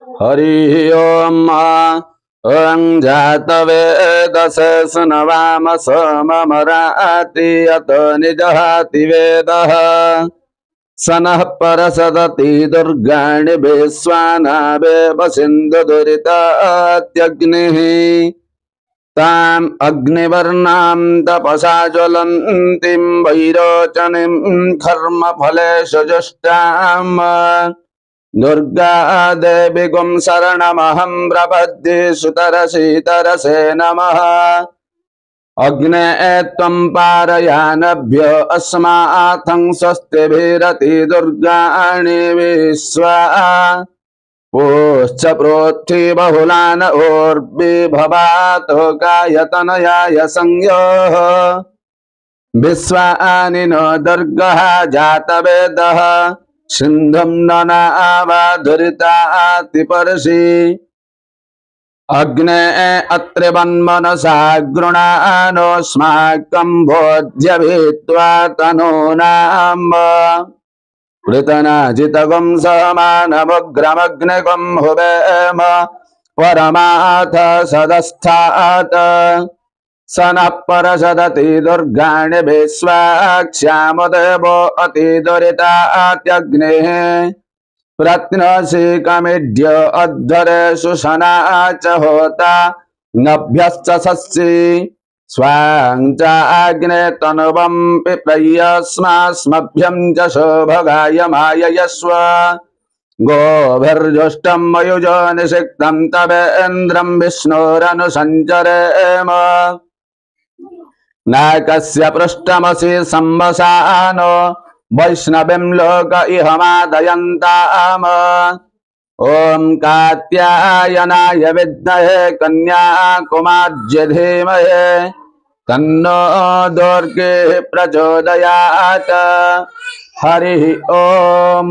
हरि ओम ओं जातवेदसे सुनवाम सोममराति अत निजहाति वेदः सनः परसदति दुर्गाणि विश्वानावेव सिन्धुदुरितात्यग्निः ताम् अग्निवर्णां तपसा ज्वलन्तीं वैरोचनीं कर्मफलेषु जुष्टाम् दुर्गा देवी गुं शरणमहं प्रपद्ये सुतरसीतरसे नमः अग्ने त्वं पारयानभ्यो अस्माथं स्वस्तिभिरति दुर्गाणि विश्वा पोश्च प्रोत्थि बहुलान ऊर्भिभवातो कायतनयाय संयोः विश्वानि नो दुर्गः जातवेदः सिन्धुं ननावाधुरिताति परसि अग्ने अत्रिवन्मनसा गृणानोऽस्माकं भोज्यभित्वा तनूनाम् कृतनाजितगं समानमुग्रमग्निगं हुवेम परमाथ सदस्थात् स नः परसदति दुर्गाणि विश्वाक्ष्यामदेवो अतिदुरितात्यग्निः प्रत्नसि कमिड्य अध्वरेषु शना च होता नभ्यश्च सस्यि स्वां च अग्ने तनुवं पिप्रयस्मास्मभ्यं च शोभगाय माययस्व गोभिर्जुष्टं मयुजो निषिक्तं तवेन्द्रं विष्णोरनुसञ्चरेम नाकस्य पृष्ठमसि संवसानो वैष्णवीं लोक इहमादयन्ताम ॐ कात्यायनाय विद्महे कन्याकुमार्य धीमहि तन्नो दुर्गे प्रचोदयात् हरि ओम।